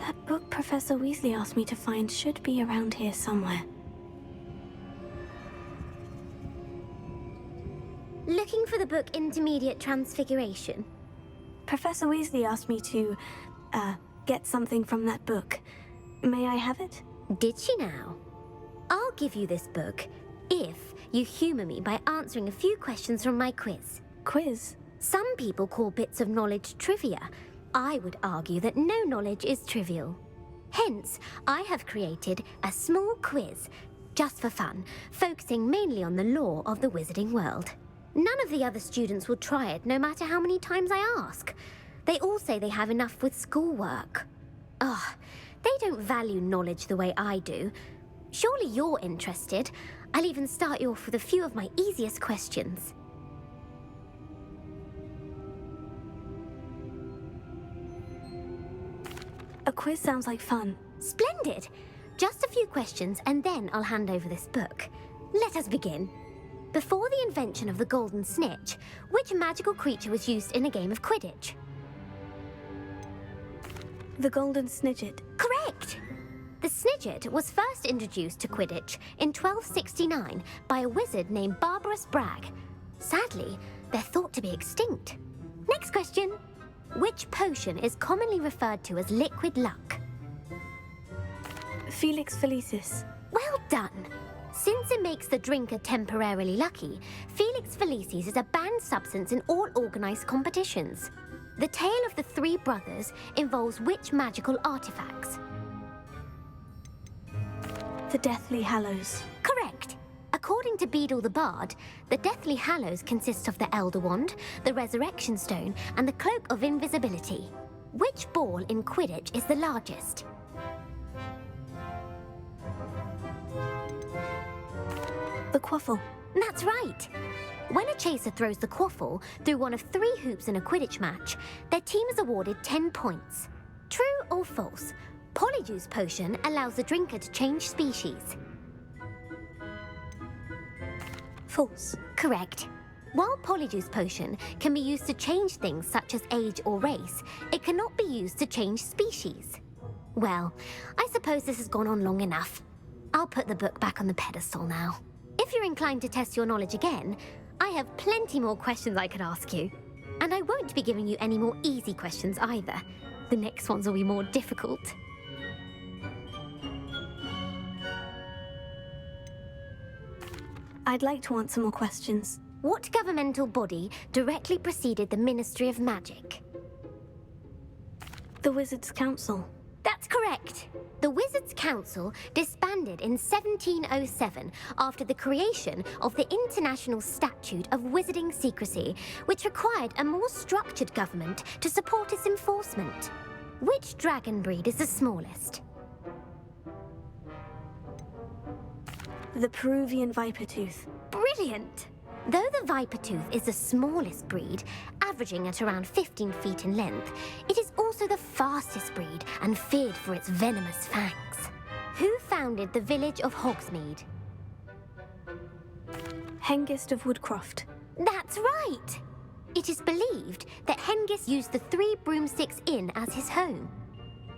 That book Professor Weasley asked me to find should be around here somewhere. Looking for the book Intermediate Transfiguration? Professor Weasley asked me to, get something from that book. May I have it? Did she now? I'll give you this book if you humour me by answering a few questions from my quiz. Quiz? Some people call bits of knowledge trivia. I would argue that no knowledge is trivial. Hence, I have created a small quiz, just for fun, focusing mainly on the lore of the wizarding world. None of the other students will try it, no matter how many times I ask. They all say they have enough with schoolwork. Ugh, they don't value knowledge the way I do. Surely you're interested. I'll even start you off with a few of my easiest questions. A quiz sounds like fun. Splendid! Just a few questions and then I'll hand over this book. Let us begin. Before the invention of the golden snitch, which magical creature was used in a game of Quidditch? The golden snidget. Correct! The snidget was first introduced to Quidditch in 1269 by a wizard named Barbarous Bragg. Sadly, they're thought to be extinct. Next question. Which potion is commonly referred to as liquid luck? Felix Felicis. Well done! Since it makes the drinker temporarily lucky, Felix Felicis is a banned substance in all organised competitions. The tale of the three brothers involves which magical artifacts? The Deathly Hallows. Correct! According to Beedle the Bard, the Deathly Hallows consists of the Elder Wand, the Resurrection Stone, and the Cloak of Invisibility. Which ball in Quidditch is the largest? The Quaffle. That's right! When a chaser throws the quaffle through one of 3 hoops in a Quidditch match, their team is awarded 10 points. True or false? Polyjuice Potion allows the drinker to change species. False. Correct. While Polyjuice Potion can be used to change things such as age or race, it cannot be used to change species. Well, I suppose this has gone on long enough. I'll put the book back on the pedestal now. If you're inclined to test your knowledge again, I have plenty more questions I could ask you. And I won't be giving you any more easy questions either. The next ones will be more difficult. I'd like to answer more questions. What governmental body directly preceded the Ministry of Magic? The Wizards' Council. That's correct. The Wizards' Council disbanded in 1707 after the creation of the International Statute of Wizarding Secrecy, which required a more structured government to support its enforcement. Which dragon breed is the smallest? The Peruvian Vipertooth. Brilliant! Though the Vipertooth is the smallest breed, averaging at around 15 feet in length, it is also the fastest breed and feared for its venomous fangs. Who founded the village of Hogsmeade? Hengist of Woodcroft. That's right! It is believed that Hengist used the 3 Broomsticks Inn as his home.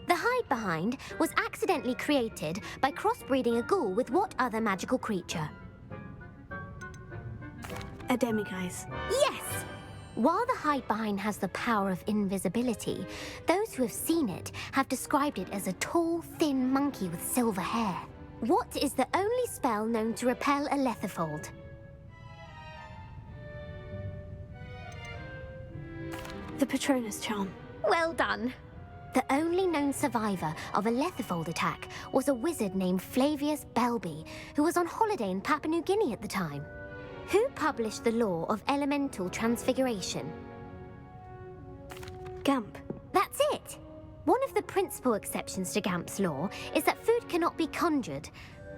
The hide-behind was accidentally created by crossbreeding a ghoul with what other magical creature? A Demiguise. Yes! While the hide-behind has the power of invisibility, those who have seen it have described it as a tall, thin monkey with silver hair. What is the only spell known to repel a Lethifold? The Patronus Charm. Well done! The only known survivor of a Lethifold attack was a wizard named Flavius Belby, who was on holiday in Papua New Guinea at the time. Who published the law of elemental transfiguration? Gamp. That's it! One of the principal exceptions to Gamp's law is that food cannot be conjured,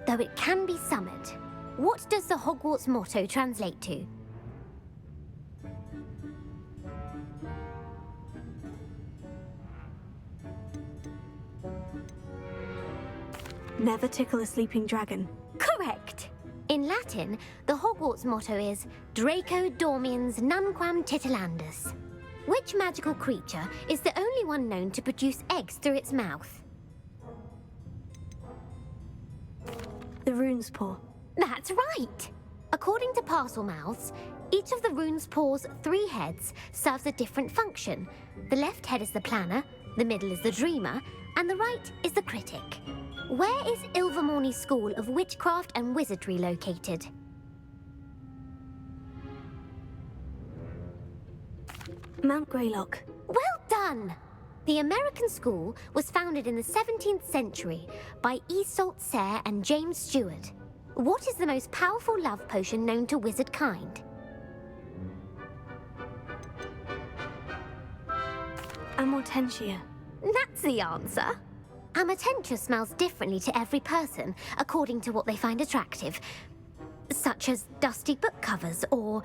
though it can be summoned. What does the Hogwarts motto translate to? Never tickle a sleeping dragon. Correct! In Latin, the Hogwarts motto is Draco Dormiens Nunquam Titilandus. Which magical creature is the only one known to produce eggs through its mouth? The rune's paw. That's right! According to parcel mouths, each of the rune's paw's 3 heads serves a different function. The left head is the planner, the middle is the dreamer, and the right is the critic. Where is Ilvermorny's School of Witchcraft and Wizardry located? Mount Greylock. Well done! The American school was founded in the 17th century by Isolde Sayre and James Stewart. What is the most powerful love potion known to wizard kind? Amortentia. That's the answer. Amortentia smells differently to every person according to what they find attractive, such as dusty book covers or...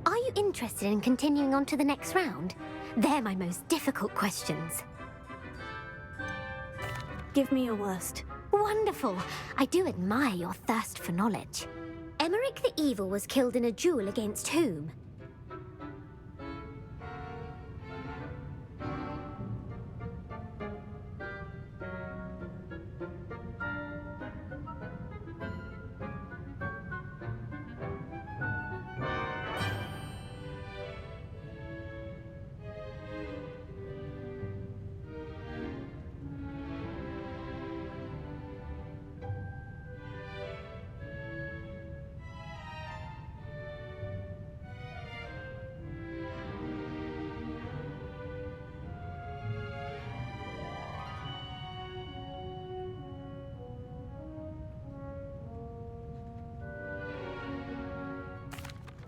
Are you interested in continuing on to the next round? They're my most difficult questions. Give me your worst. Wonderful. I do admire your thirst for knowledge. Emmerich the Evil was killed in a duel against whom?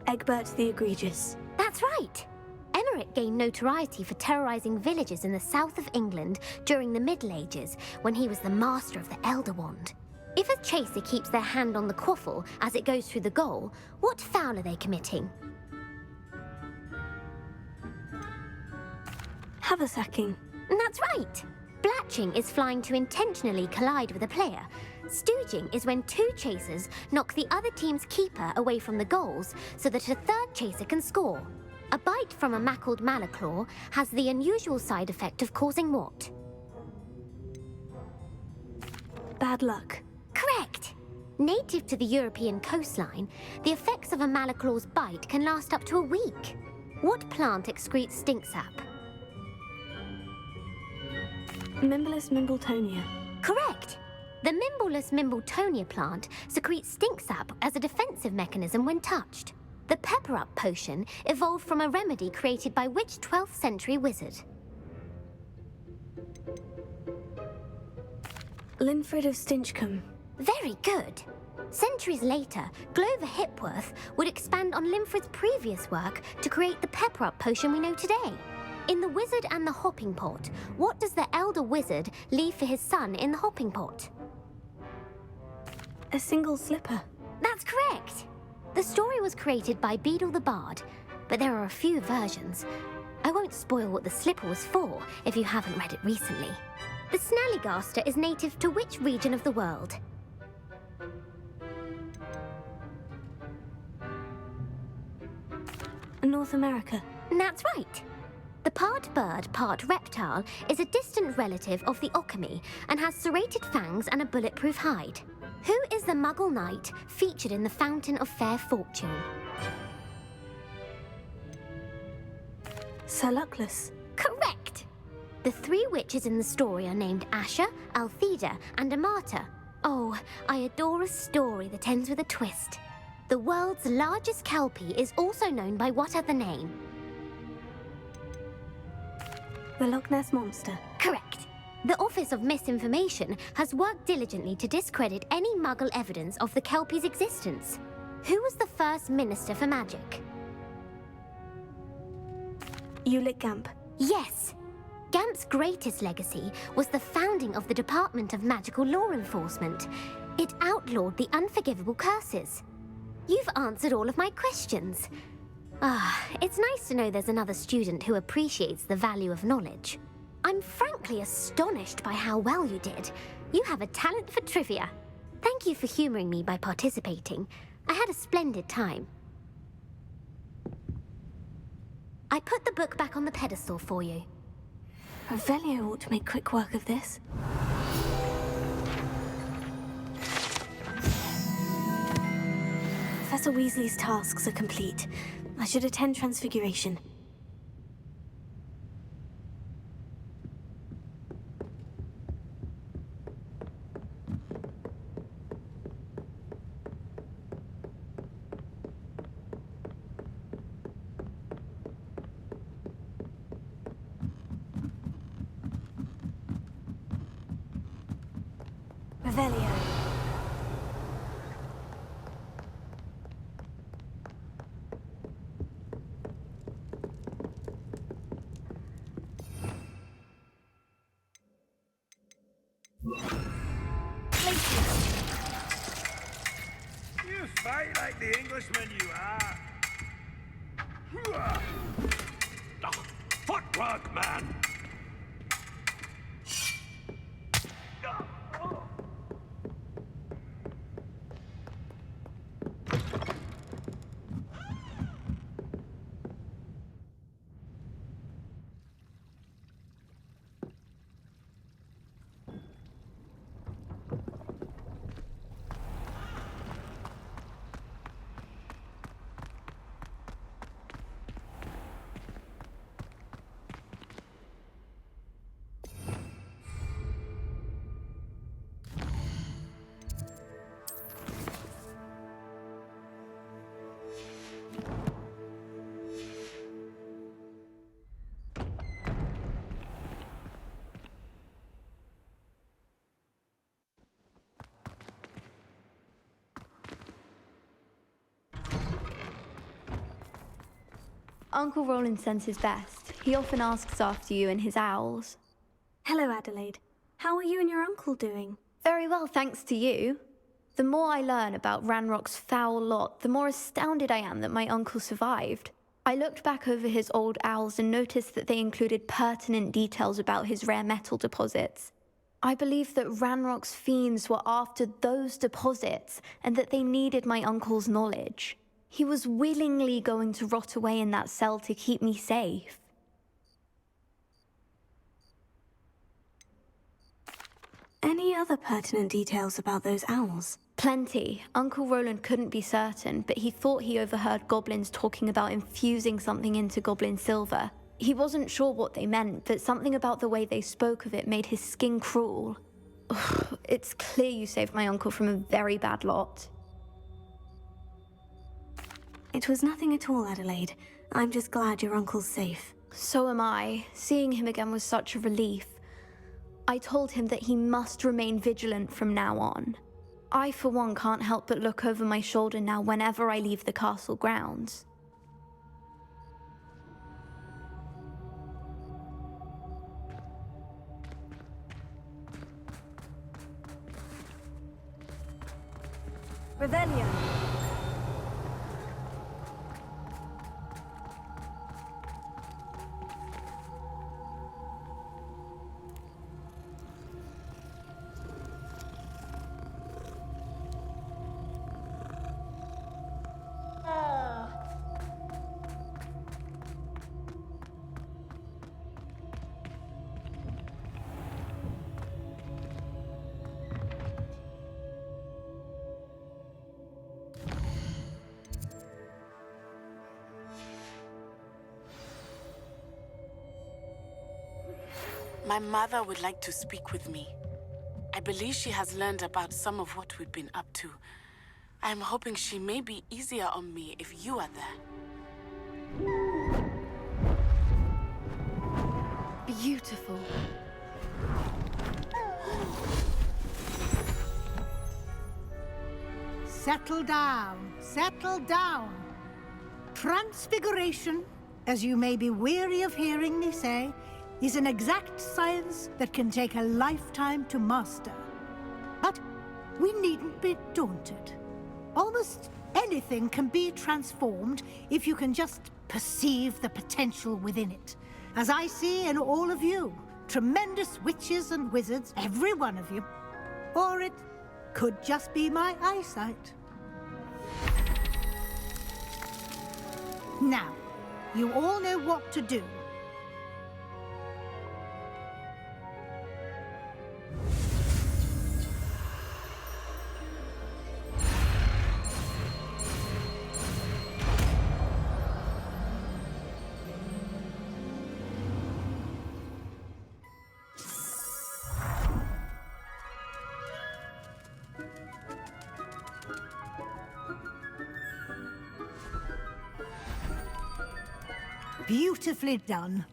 Egbert the Egregious. That's right! Emmerich gained notoriety for terrorizing villages in the south of England during the Middle Ages, when he was the master of the Elder Wand. If a chaser keeps their hand on the quaffle as it goes through the goal, what foul are they committing? Haversacking. That's right! Blatching is flying to intentionally collide with a player. Stooging is when 2 chasers knock the other team's keeper away from the goals so that a 3rd chaser can score. A bite from a mackled malaclaw has the unusual side effect of causing what? Bad luck. Correct! Native to the European coastline, the effects of a malaclaw's bite can last up to a week. What plant excretes stink sap? Mimbless Mimbletonia. Correct! The Mimbleless Mimbletonia plant secretes stink sap as a defensive mechanism when touched. The Pepper-Up potion evolved from a remedy created by which 12th century wizard? Linfred of Stinchcombe. Very good. Centuries later, Glover Hipworth would expand on Linfred's previous work to create the Pepper-Up potion we know today. In The Wizard and the Hopping Pot, what does the elder wizard leave for his son in the hopping pot? A single slipper. That's correct! The story was created by Beadle the Bard, but there are a few versions. I won't spoil what the slipper was for if you haven't read it recently. The Snallygaster is native to which region of the world? North America. That's right! The part bird, part reptile is a distant relative of the Occamy and has serrated fangs and a bulletproof hide. Who is the Muggle knight featured in the Fountain of Fair Fortune? Sir Luckless. Correct! The 3 witches in the story are named Asha, Altheda, and Amata. Oh, I adore a story that ends with a twist. The world's largest kelpie is also known by what other name? The Loch Ness Monster. Correct. The Office of Misinformation has worked diligently to discredit any Muggle evidence of the kelpie's existence. Who was the first Minister for Magic? Ulick Gamp. Yes! Gamp's greatest legacy was the founding of the Department of Magical Law Enforcement. It outlawed the unforgivable curses. You've answered all of my questions. It's nice to know there's another student who appreciates the value of knowledge. I'm frankly astonished by how well you did. You have a talent for trivia. Thank you for humoring me by participating. I had a splendid time. I put the book back on the pedestal for you. Revelio ought to make quick work of this. Professor Weasley's tasks are complete. I should attend Transfiguration. Revelio. You fight like the Englishman you are. Footwork, man! Uncle Roland sends his best. He often asks after you and his owls. Hello, Adelaide. How are you and your uncle doing? Very well, thanks to you. The more I learn about Ranrock's foul lot, the more astounded I am that my uncle survived. I looked back over his old owls and noticed that they included pertinent details about his rare metal deposits. I believe that Ranrock's fiends were after those deposits and that they needed my uncle's knowledge. He was willingly going to rot away in that cell to keep me safe. Any other pertinent details about those owls? Plenty. Uncle Roland couldn't be certain, but he thought he overheard goblins talking about infusing something into goblin silver. He wasn't sure what they meant, but something about the way they spoke of it made his skin crawl. Ugh, it's clear you saved my uncle from a very bad lot. It was nothing at all, Adelaide. I'm just glad your uncle's safe. So am I. Seeing him again was such a relief. I told him that he must remain vigilant from now on. I, for one, can't help but look over my shoulder now whenever I leave the castle grounds. Revelio. My mother would like to speak with me. I believe she has learned about some of what we've been up to. I'm hoping she may be easier on me if you are there. Beautiful. Settle down, settle down. Transfiguration, as you may be weary of hearing me say, is an exact science that can take a lifetime to master. But we needn't be daunted. Almost anything can be transformed if you can just perceive the potential within it. As I see in all of you, tremendous witches and wizards, every one of you. Or it could just be my eyesight. Now, you all know what to do. Beautifully done.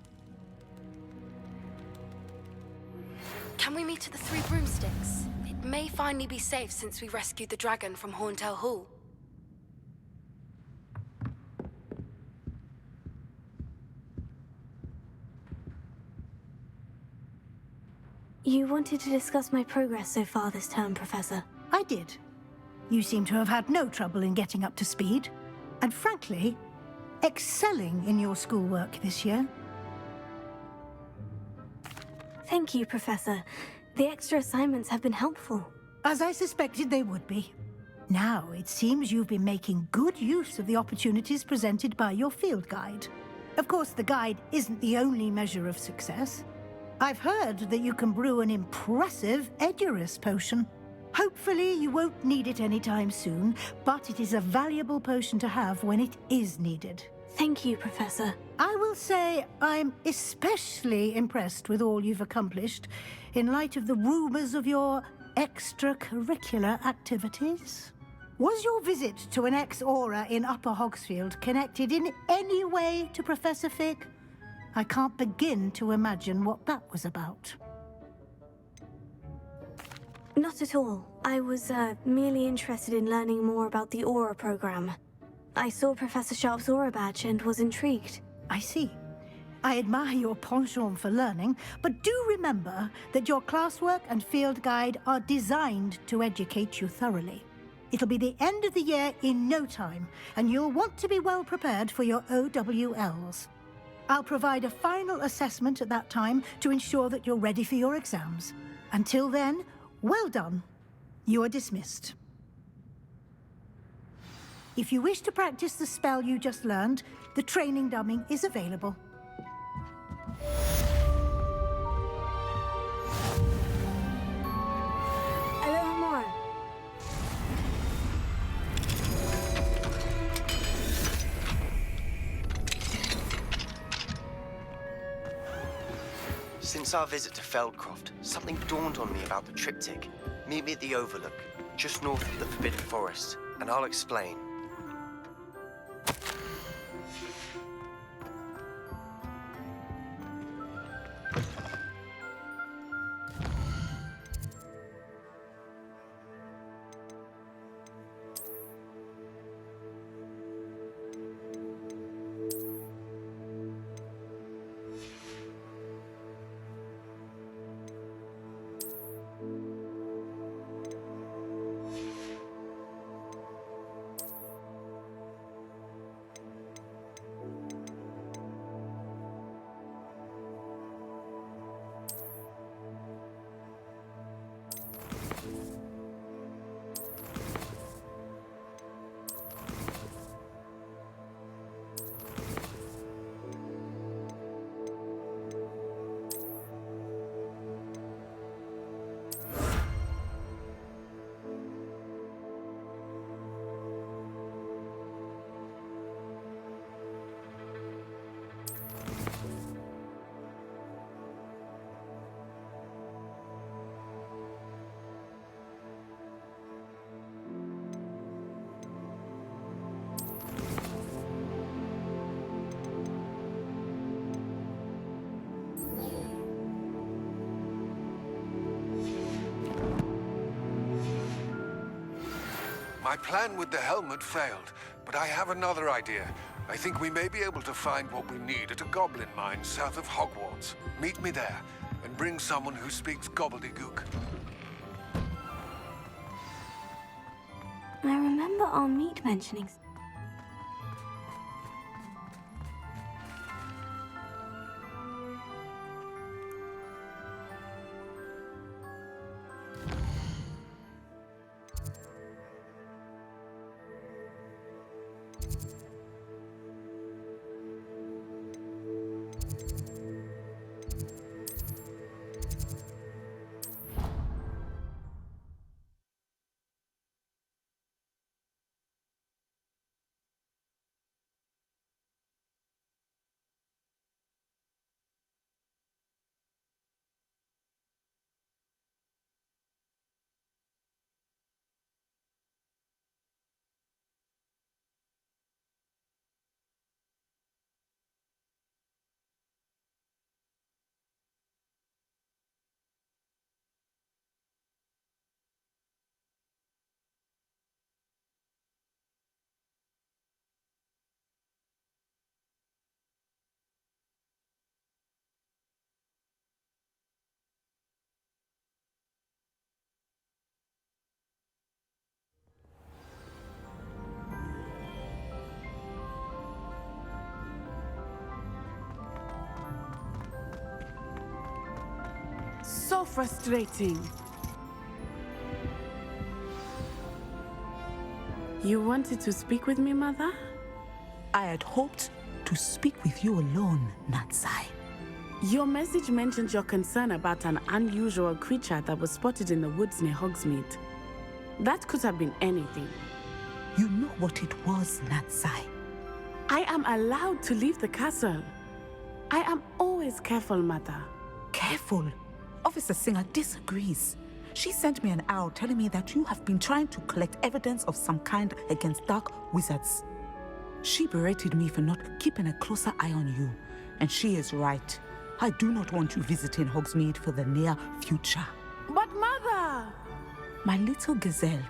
Can we meet at the Three Broomsticks? It may finally be safe since we rescued the dragon from Horntail Hall. You wanted to discuss my progress so far this term, Professor. I did. You seem to have had no trouble in getting up to speed. And frankly, excelling in your schoolwork this year. Thank you, Professor. The extra assignments have been helpful. As I suspected they would be. Now, it seems you've been making good use of the opportunities presented by your field guide. Of course, the guide isn't the only measure of success. I've heard that you can brew an impressive Edurus potion. Hopefully, you won't need it anytime soon, but it is a valuable potion to have when it is needed. Thank you, Professor. I will say I'm especially impressed with all you've accomplished in light of the rumors of your extracurricular activities. Was your visit to an ex-aura in Upper Hogsfield connected in any way to Professor Fig? I can't begin to imagine what that was about. Not at all. I was merely interested in learning more about the Aura program. I saw Professor Sharp's Aura badge and was intrigued. I see. I admire your penchant for learning, but do remember that your classwork and field guide are designed to educate you thoroughly. It'll be the end of the year in no time, and you'll want to be well prepared for your OWLs. I'll provide a final assessment at that time to ensure that you're ready for your exams. Until then, well done. You are dismissed. If you wish to practice the spell you just learned, the training dummy is available. Hello, Amora. Since our visit to Feldcroft, something dawned on me about the triptych. Meet me at the Overlook, just north of the Forbidden Forest, and I'll explain. My plan with the helmet failed, but I have another idea. I think we may be able to find what we need at a goblin mine south of Hogwarts. Meet me there, and bring someone who speaks gobbledygook. I remember our meet mentioning So frustrating. You wanted to speak with me, Mother? I had hoped to speak with you alone, Natsai. Your message mentioned your concern about an unusual creature that was spotted in the woods near Hogsmeade. That could have been anything. You know what it was, Natsai. I am allowed to leave the castle. I am always careful, Mother. Careful. Officer Singer disagrees. She sent me an owl telling me that you have been trying to collect evidence of some kind against dark wizards. She berated me for not keeping a closer eye on you, and she is right. I do not want you visiting Hogsmeade for the near future. But Mother! My little gazelle,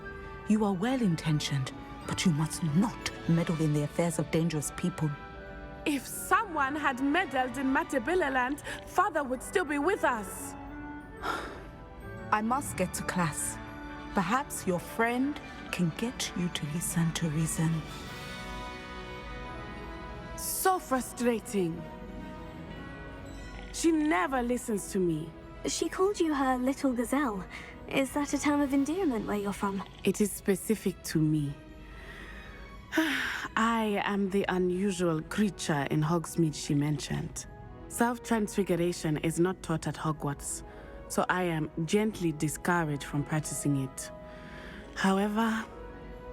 you are well-intentioned, but you must not meddle in the affairs of dangerous people. If someone had meddled in Matabeleland, Father would still be with us. I must get to class. Perhaps your friend can get you to listen to reason. So frustrating. She never listens to me. She called you her little gazelle. Is that a term of endearment where you're from? It is specific to me. I am the unusual creature in Hogsmeade she mentioned. Self-transfiguration is not taught at Hogwarts, so I am gently discouraged from practicing it. However,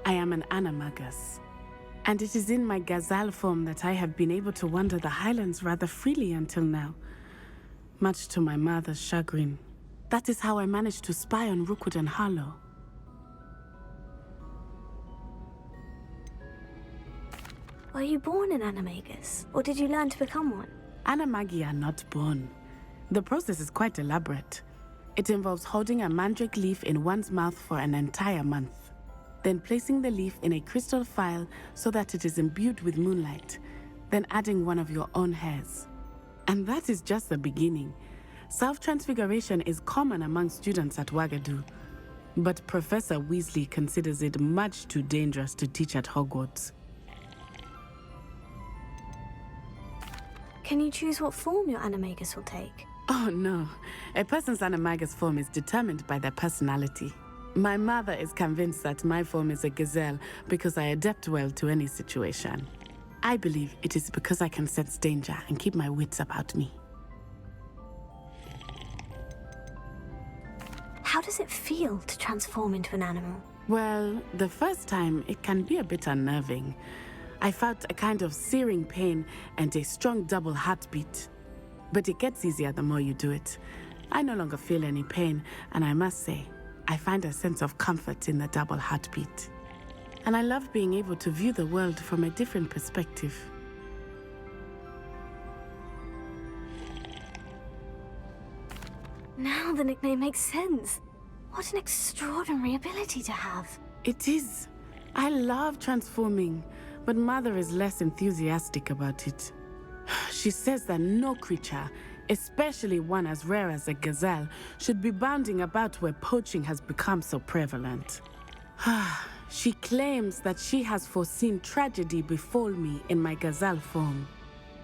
I am an animagus, and it is in my gazelle form that I have been able to wander the Highlands rather freely until now, much to my mother's chagrin. That is how I managed to spy on Rookwood and Harlow. Were you born an animagus, or did you learn to become one? Animagi are not born. The process is quite elaborate. It involves holding a mandrake leaf in one's mouth for an entire month, then placing the leaf in a crystal phial so that it is imbued with moonlight, then adding one of your own hairs. And that is just the beginning. Self-transfiguration is common among students at Wagadu, but Professor Weasley considers it much too dangerous to teach at Hogwarts. Can you choose what form your animagus will take? Oh no, a person's animagus form is determined by their personality. My mother is convinced that my form is a gazelle because I adapt well to any situation. I believe it is because I can sense danger and keep my wits about me. How does it feel to transform into an animal? Well, the first time it can be a bit unnerving. I felt a kind of searing pain and a strong double heartbeat. But it gets easier the more you do it. I no longer feel any pain, and I must say, I find a sense of comfort in the double heartbeat. And I love being able to view the world from a different perspective. Now the nickname makes sense. What an extraordinary ability to have. It is. I love transforming, but Mother is less enthusiastic about it. She says that no creature, especially one as rare as a gazelle, should be bounding about where poaching has become so prevalent. She claims that she has foreseen tragedy befall me in my gazelle form.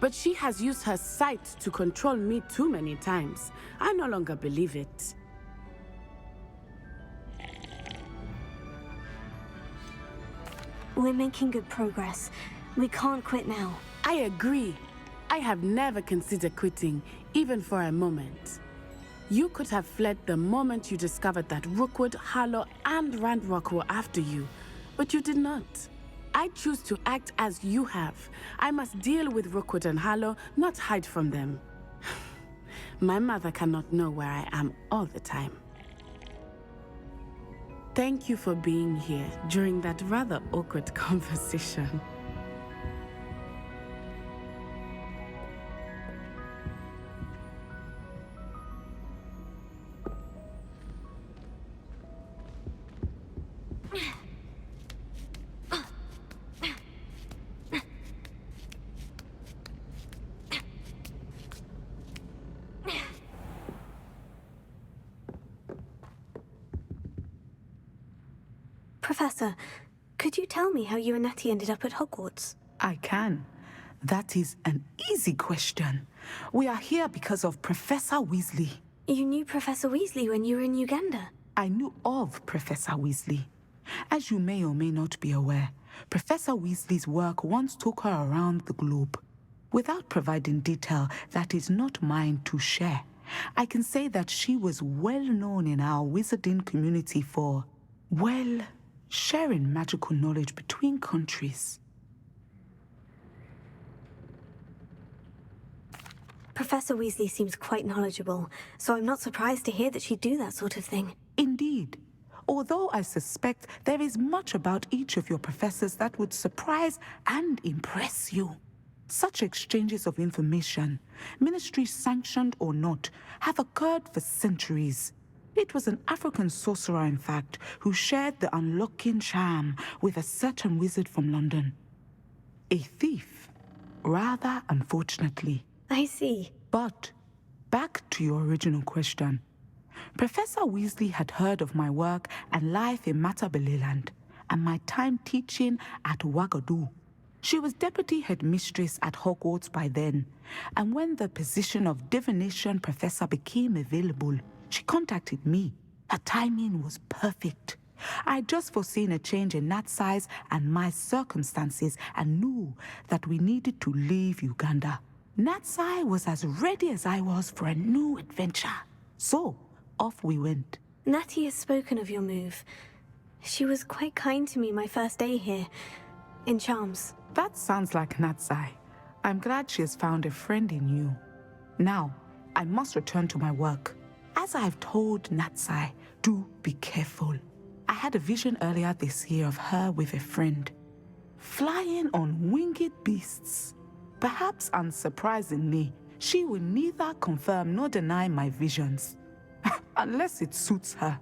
But she has used her sight to control me too many times. I no longer believe it. We're making good progress. We can't quit now. I agree. I have never considered quitting, even for a moment. You could have fled the moment you discovered that Rookwood, Harlow, and Ranrock were after you, but you did not. I choose to act as you have. I must deal with Rookwood and Harlow, not hide from them. My mother cannot know where I am all the time. Thank you for being here during that rather awkward conversation. Professor, could you tell me how you and Nettie ended up at Hogwarts? I can. That is an easy question. We are here because of Professor Weasley. You knew Professor Weasley when you were in Uganda? I knew of Professor Weasley. As you may or may not be aware, Professor Weasley's work once took her around the globe. Without providing detail that is not mine to share, I can say that she was well known in our wizarding community for, well, sharing magical knowledge between countries. Professor Weasley seems quite knowledgeable, so I'm not surprised to hear that she'd do that sort of thing. Indeed. Although I suspect there is much about each of your professors that would surprise and impress you. Such exchanges of information, ministry-sanctioned or not, have occurred for centuries. It was an African sorcerer, in fact, who shared the unlocking charm with a certain wizard from London. A thief, rather unfortunately. I see. But, back to your original question. Professor Weasley had heard of my work and life in Matabeleland, and my time teaching at Ouagadougou. She was deputy headmistress at Hogwarts by then, and when the position of divination professor became available, she contacted me. Her timing was perfect. I had just foreseen a change in Nat's size and my circumstances and knew that we needed to leave Uganda. Natsai was as ready as I was for a new adventure. So, off we went. Natty has spoken of your move. She was quite kind to me my first day here, in Charms. That sounds like Natsai. I'm glad she has found a friend in you. Now, I must return to my work. As I've told Natsai, do be careful. I had a vision earlier this year of her with a friend, flying on winged beasts. Perhaps unsurprisingly, she will neither confirm nor deny my visions, unless it suits her.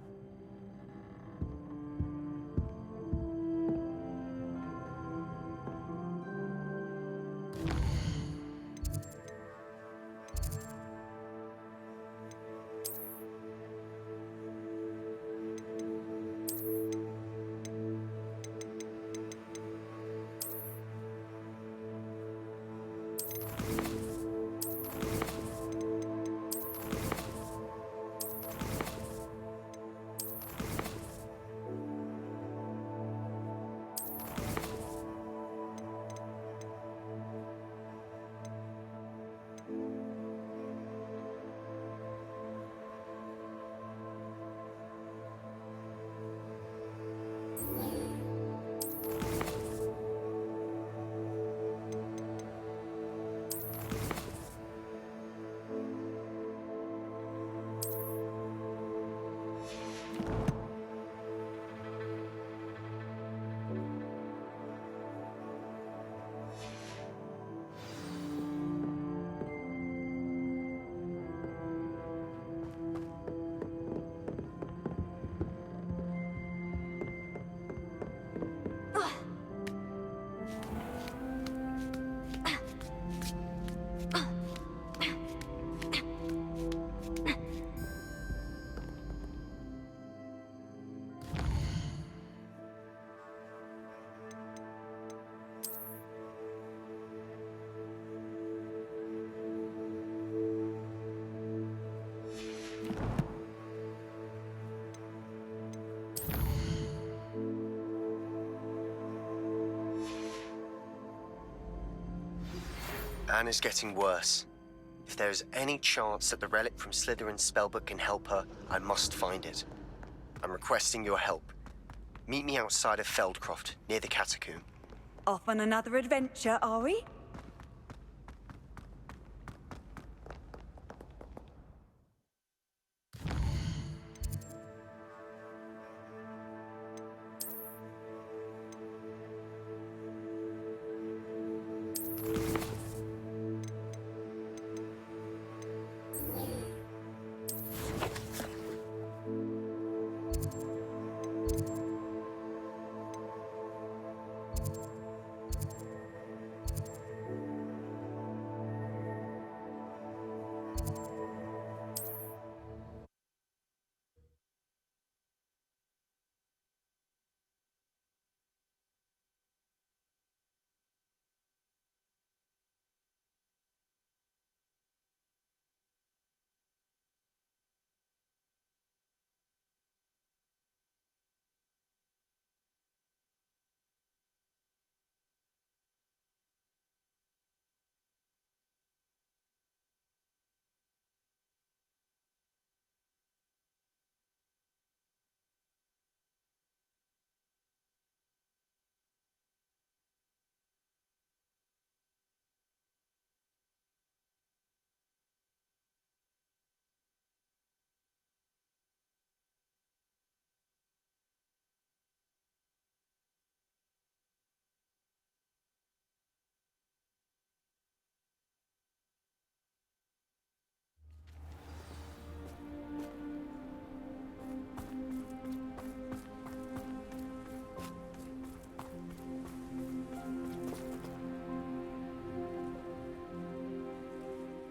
Anne is getting worse. If there is any chance that the relic from Slytherin's spellbook can help her, I must find it. I'm requesting your help. Meet me outside of Feldcroft, near the catacomb. Off on another adventure, are we?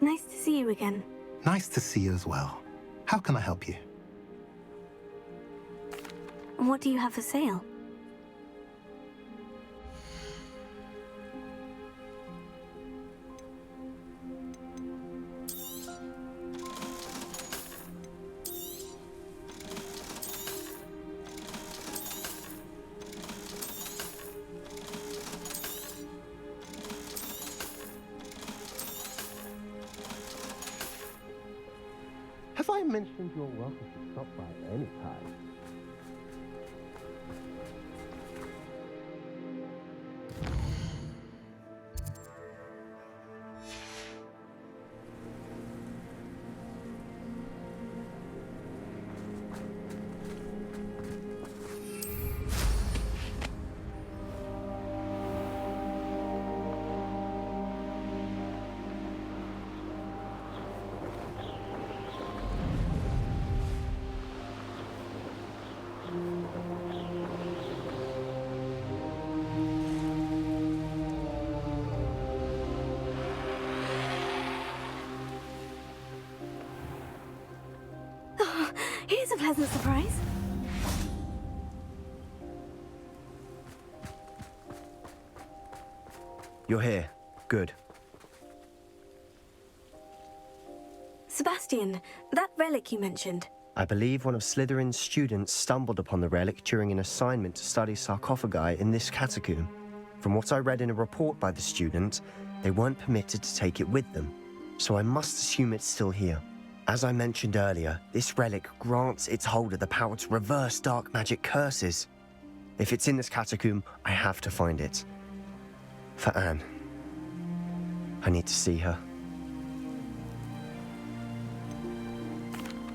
Nice to see you again. Nice to see you as well. How can I help you? What do you have for sale? Have I mentioned you're welcome to stop by at any time? Here's a pleasant surprise. You're here. Good. Sebastian, that relic you mentioned. I believe one of Slytherin's students stumbled upon the relic during an assignment to study sarcophagi in this catacomb. From what I read in a report by the student, they weren't permitted to take it with them, so I must assume it's still here. As I mentioned earlier, this relic grants its holder the power to reverse dark magic curses. If it's in this catacomb, I have to find it. For Anne. I need to see her.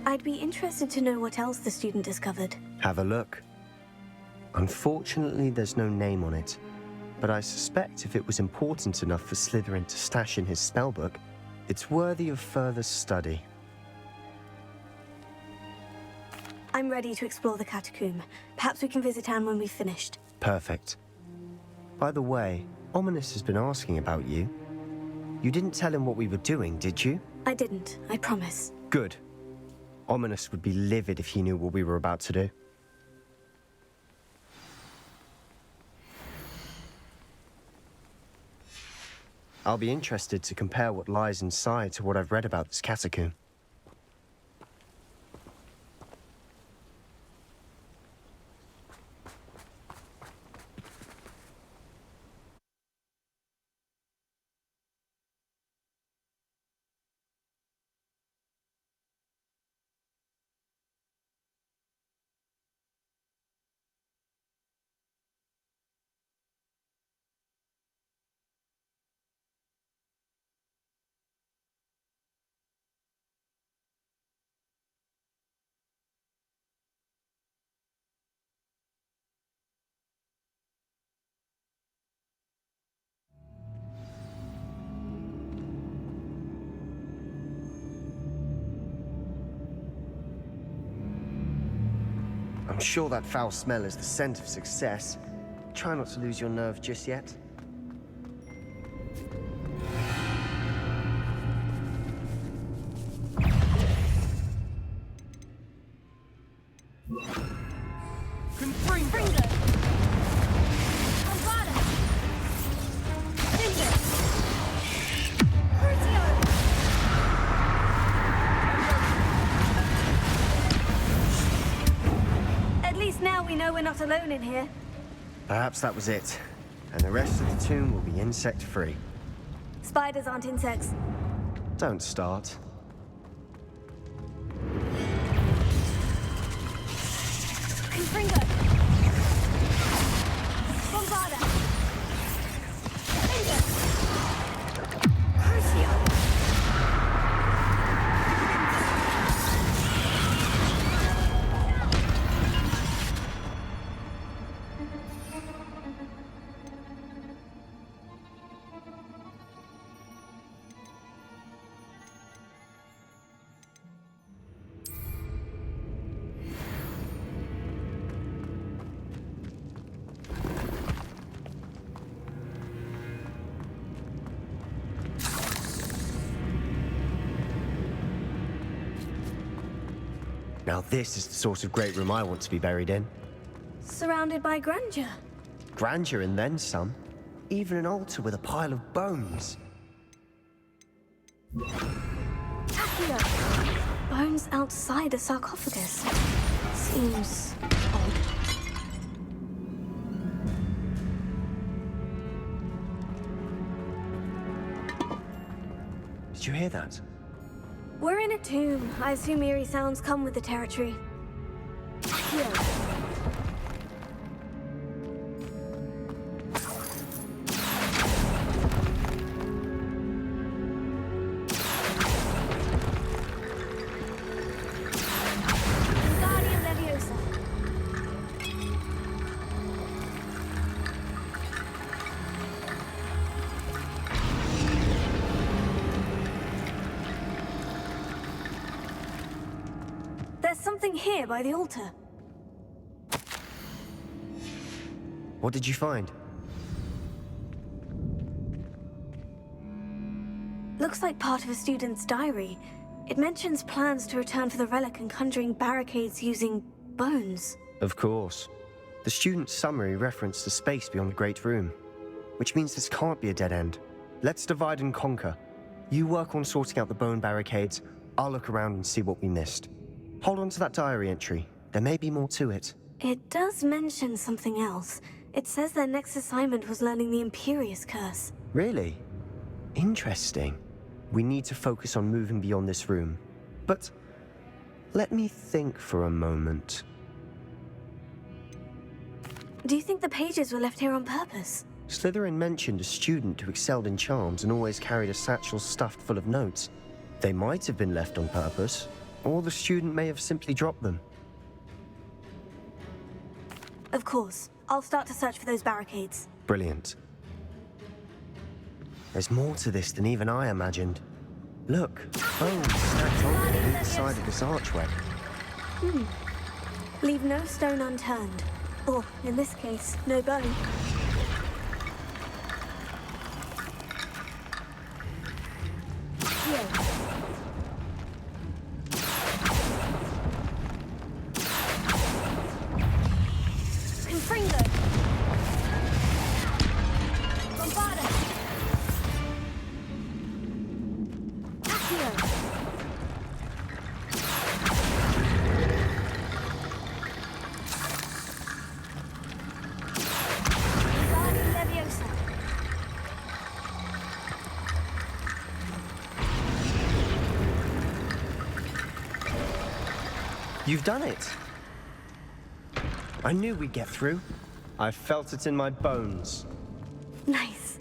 I'd be interested to know what else the student discovered. Have a look. Unfortunately, there's no name on it, but I suspect if it was important enough for Slytherin to stash in his spellbook, it's worthy of further study. I'm ready to explore the catacomb. Perhaps we can visit Anne when we've finished. Perfect. By the way, Ominous has been asking about you. You didn't tell him what we were doing, did you? I didn't, I promise. Good. Ominous would be livid if he knew what we were about to do. I'll be interested to compare what lies inside to what I've read about this catacomb. I'm sure that foul smell is the scent of success. Try not to lose your nerve just yet. Now we know we're not alone in here. Perhaps that was it. And the rest of the tomb will be insect-free. Spiders aren't insects. Don't start. Confringo! Bombarda! Finger! Crucio! Now this is the sort of great room I want to be buried in. Surrounded by grandeur. Grandeur and then some. Even an altar with a pile of bones. Accio! Bones outside a sarcophagus. Seems odd. Did you hear that? We're in a tomb. I assume eerie sounds come with the territory. Accio! Something here by the altar. What did you find? Looks like part of a student's diary. It mentions plans to return for the relic and conjuring barricades using bones. Of course. The student's summary referenced the space beyond the Great Room, which means this can't be a dead end. Let's divide and conquer. You work on sorting out the bone barricades. I'll look around and see what we missed. Hold on to that diary entry. There may be more to it. It does mention something else. It says their next assignment was learning the Imperious Curse. Really? Interesting. We need to focus on moving beyond this room. But let me think for a moment. Do you think the pages were left here on purpose? Slytherin mentioned a student who excelled in charms and always carried a satchel stuffed full of notes. They might have been left on purpose. Or the student may have simply dropped them. Of course. I'll start to search for those barricades. Brilliant. There's more to this than even I imagined. Look, bones stacked on either side of this archway. Leave no stone unturned. Or, in this case, no bone. Here. You've done it! I knew we'd get through. I felt it in my bones. Nice.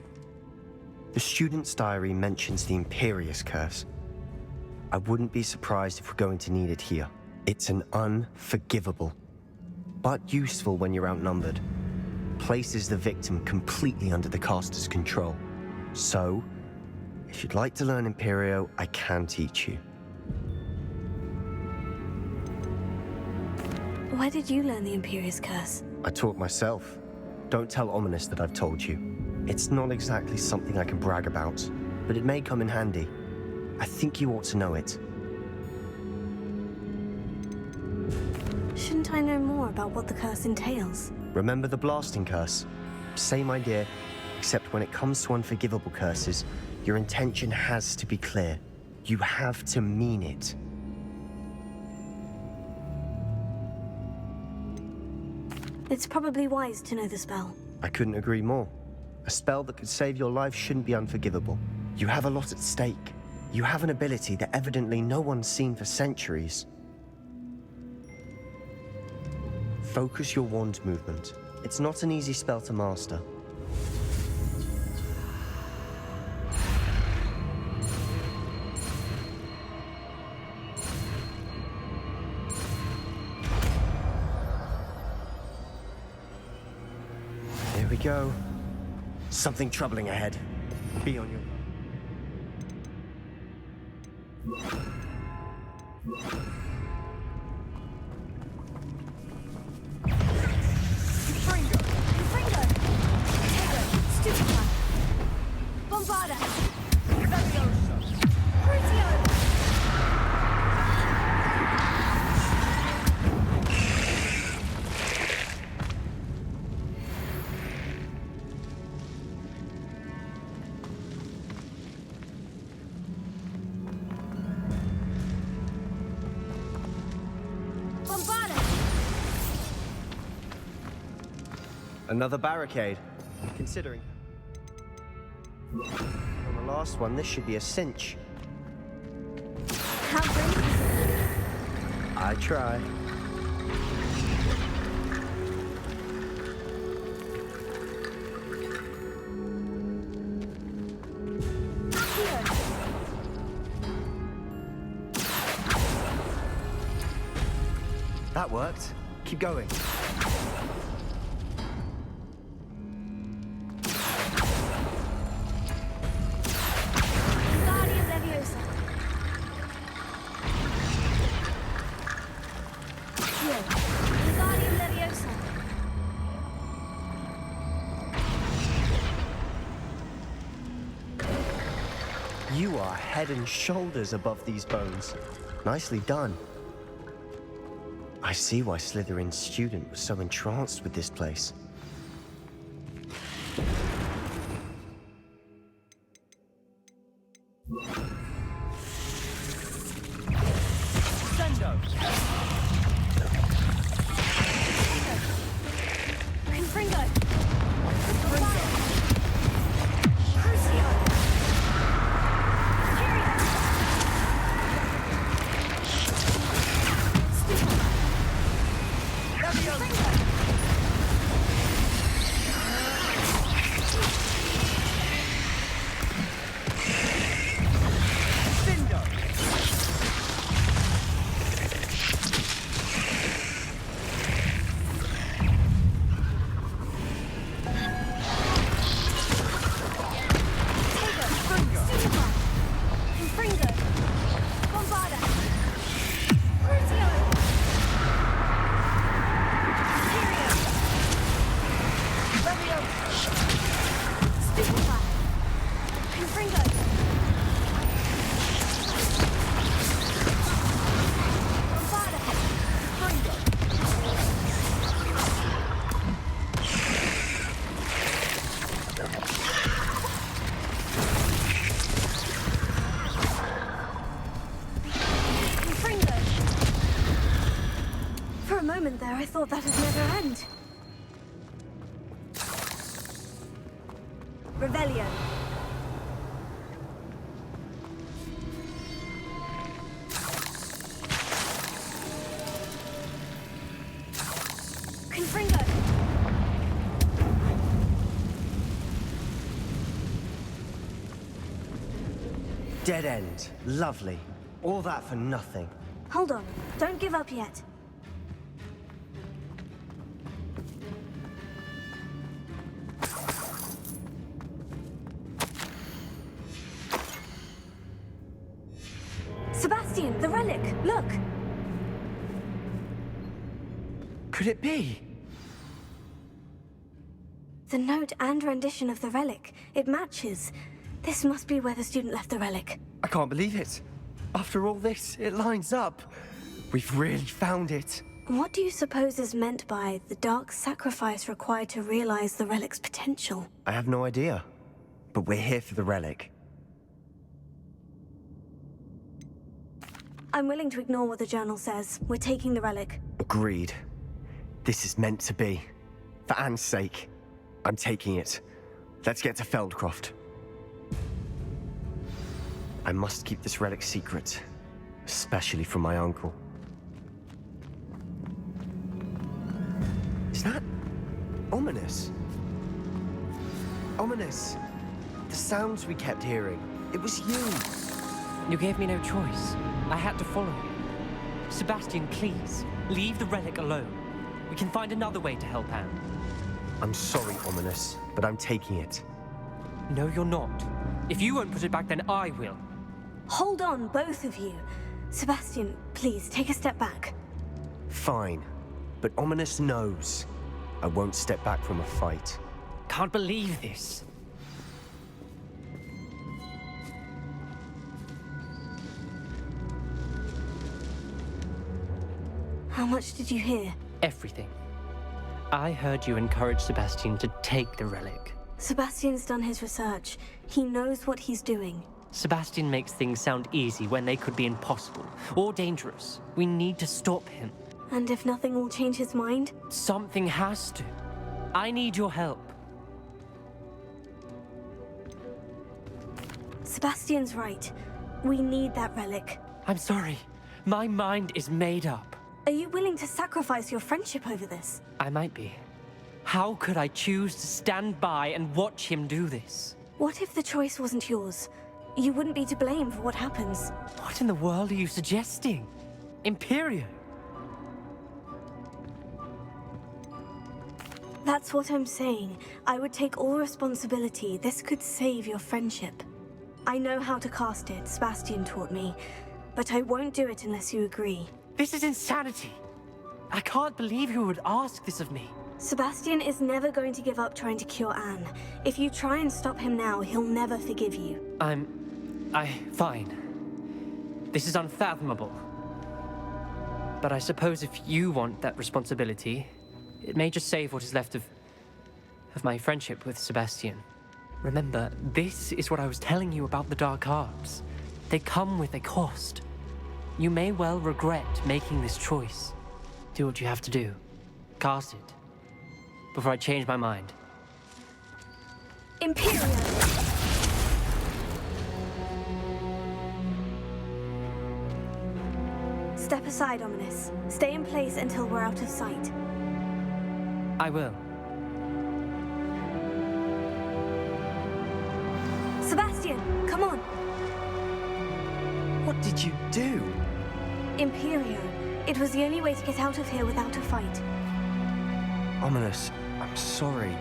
The student's diary mentions the Imperious Curse. I wouldn't be surprised if we're going to need it here. It's an unforgivable, but useful when you're outnumbered. Places the victim completely under the caster's control. So, if you'd like to learn Imperio, I can teach you. Where did you learn the Imperious Curse? I taught myself. Don't tell Ominous that I've told you. It's not exactly something I can brag about, but it may come in handy. I think you ought to know it. Shouldn't I know more about what the curse entails? Remember the blasting curse? Same idea, except when it comes to unforgivable curses, your intention has to be clear. You have to mean it. It's probably wise to know the spell. I couldn't agree more. A spell that could save your life shouldn't be unforgivable. You have a lot at stake. You have an ability that evidently no one's seen for centuries. Focus your wand movement. It's not an easy spell to master. Here we go. Something troubling ahead. Be on your... Another barricade. Considering. On the last one, this should be a cinch. How brave is it? I try. That worked. Keep going. You are head and shoulders above these bones. Nicely done. I see why Slytherin's student was so entranced with this place. There, I thought that'd never end. Revelio. Confringo. Dead end. Lovely. All that for nothing. Hold on. Don't give up yet. Sebastian, the relic! Look! Could it be? The note and rendition of the relic. It matches. This must be where the student left the relic. I can't believe it. After all this, it lines up. We've really found it. What do you suppose is meant by the dark sacrifice required to realize the relic's potential? I have no idea. But we're here for the relic. I'm willing to ignore what the journal says. We're taking the relic. Agreed. This is meant to be. For Anne's sake. I'm taking it. Let's get to Feldcroft. I must keep this relic secret. Especially from my uncle. Is that... ominous? Ominous. The sounds we kept hearing. It was you. You gave me no choice. I had to follow you. Sebastian, please, leave the relic alone. We can find another way to help Anne. I'm sorry, Ominous, but I'm taking it. No, you're not. If you won't put it back, then I will. Hold on, both of you. Sebastian, please, take a step back. Fine. But Ominous knows. I won't step back from a fight. Can't believe this. How much did you hear? Everything. I heard you encourage Sebastian to take the relic. Sebastian's done his research. He knows what he's doing. Sebastian makes things sound easy when they could be impossible or dangerous. We need to stop him. And if nothing will change his mind? Something has to. I need your help. Sebastian's right. We need that relic. I'm sorry. My mind is made up. Are you willing to sacrifice your friendship over this? I might be. How could I choose to stand by and watch him do this? What if the choice wasn't yours? You wouldn't be to blame for what happens. What in the world are you suggesting? Imperio? That's what I'm saying. I would take all responsibility. This could save your friendship. I know how to cast it, Sebastian taught me, but I won't do it unless you agree. This is insanity. I can't believe you would ask this of me. Sebastian is never going to give up trying to cure Anne. If you try and stop him now, he'll never forgive you. Fine. This is unfathomable. But I suppose if you want that responsibility, it may just save what is left of my friendship with Sebastian. Remember, this is what I was telling you about the dark arts. They come with a cost. You may well regret making this choice. Do what you have to do. Cast it. Before I change my mind. Imperial! Step aside, Ominous. Stay in place until we're out of sight. I will. Sebastian, come on! What did you do? Imperio. It was the only way to get out of here without a fight. Ominous, I'm sorry.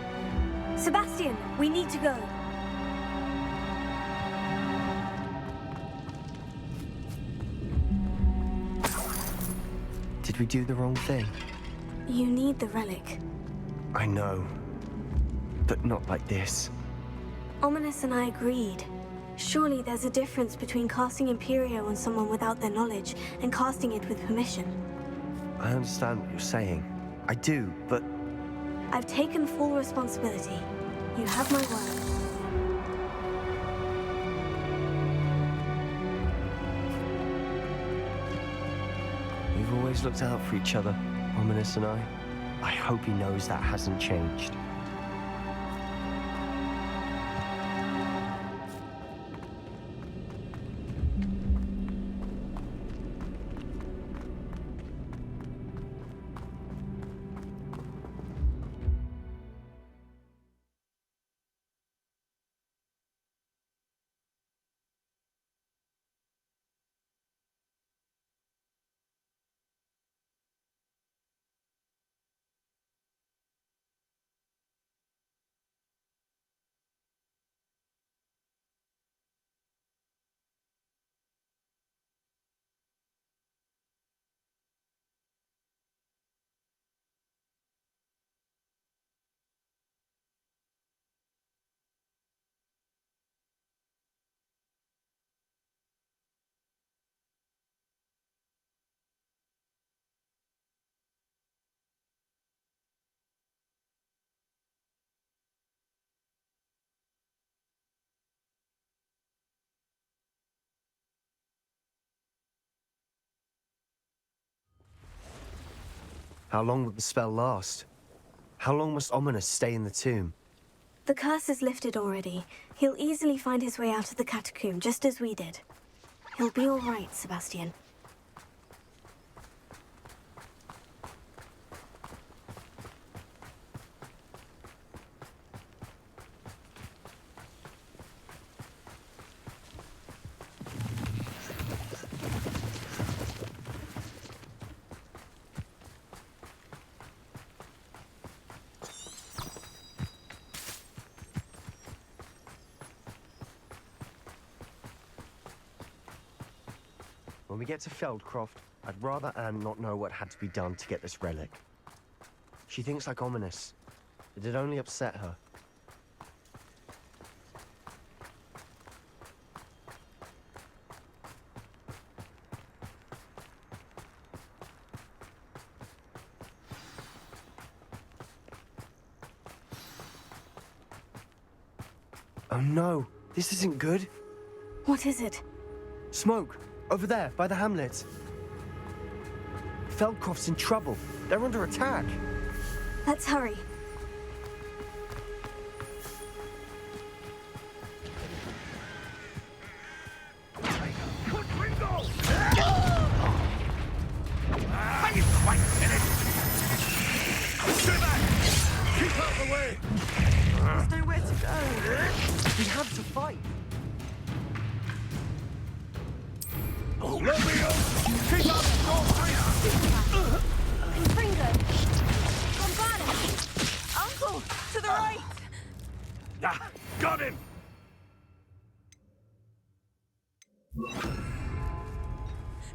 Sebastian, we need to go. Did we do the wrong thing? You need the relic. I know. But not like this. Ominous and I agreed. Surely there's a difference between casting Imperio on someone without their knowledge and casting it with permission. I understand what you're saying. I do, but... I've taken full responsibility. You have my word. We've always looked out for each other, Ominous and I. I hope he knows that hasn't changed. How long will the spell last? How long must Ominous stay in the tomb? The curse is lifted already. He'll easily find his way out of the catacomb, just as we did. He'll be all right, Sebastian. When we get to Feldcroft, I'd rather Anne not know what had to be done to get this relic. She thinks like Ominous. It'd only upset her. Oh no, this isn't good. What is it? Smoke! Over there, by the hamlet. Feldcroft's in trouble. They're under attack. Let's hurry. Keep out of the way! There's nowhere to go. We have to fight. Oh, let me go! Keep out of Fringo! Bombana! Uncle! To the right! Ah, got him!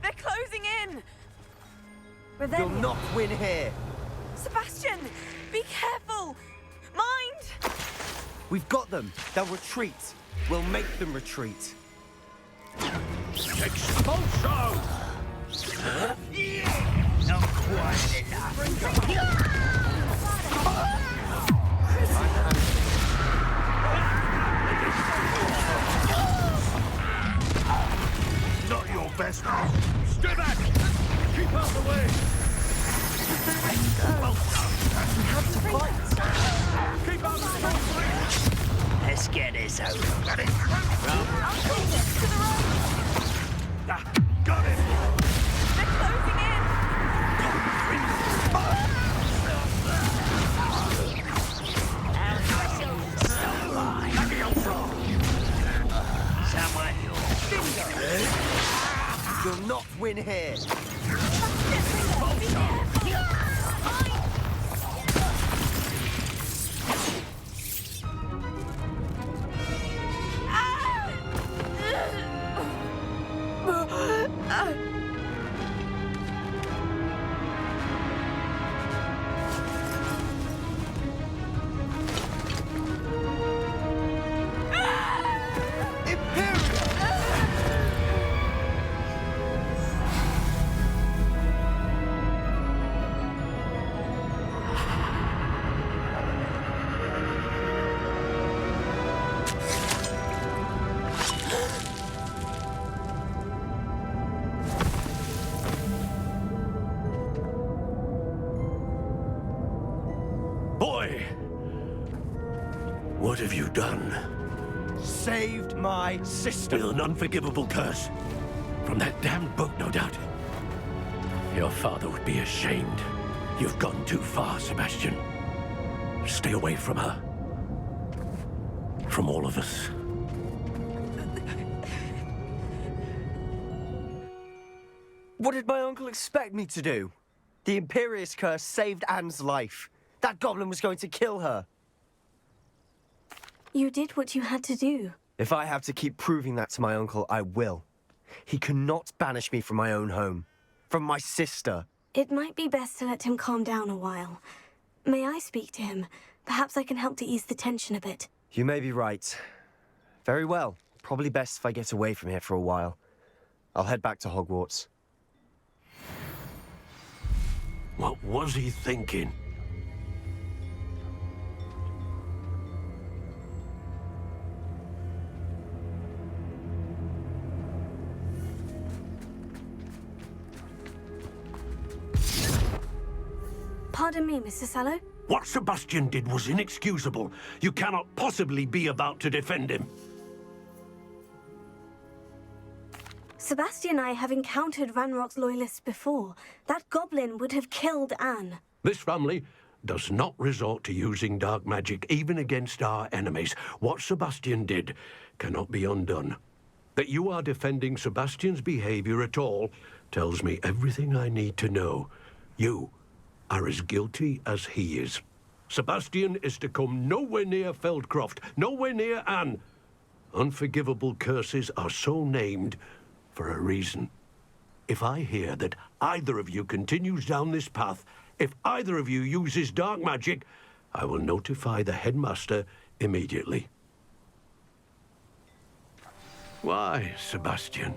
They're closing in! You'll not win here. Sebastian! Be careful! Mind! We've got them. They'll retreat. We'll make them retreat. Expulso! Not quite enough. Not your best. Stay back! Keep out the way! Well done. We have to fight. Keep out the way! Let's get this over. Got it? Uncle! To the right! Ah, got it! They're closing in! You'll not win here. Boy! What have you done? Saved my sister. With an unforgivable curse. From that damned book, no doubt. Your father would be ashamed. You've gone too far, Sebastian. Stay away from her. From all of us. What did my uncle expect me to do? The Imperious curse saved Anne's life. That goblin was going to kill her. You did what you had to do. If I have to keep proving that to my uncle, I will. He cannot banish me from my own home. From my sister. It might be best to let him calm down a while. May I speak to him? Perhaps I can help to ease the tension a bit. You may be right. Very well. Probably best if I get away from here for a while. I'll head back to Hogwarts. What was he thinking? Pardon me, Mr. Sallow. What Sebastian did was inexcusable. You cannot possibly be about to defend him. Sebastian and I have encountered Ranrock's loyalists before. That goblin would have killed Anne. This family does not resort to using dark magic even against our enemies. What Sebastian did cannot be undone. That you are defending Sebastian's behavior at all tells me everything I need to know. You are as guilty as he is. Sebastian is to come nowhere near Feldcroft, nowhere near Anne. Unforgivable curses are so named for a reason. If I hear that either of you continues down this path, if either of you uses dark magic, I will notify the headmaster immediately. Why, Sebastian?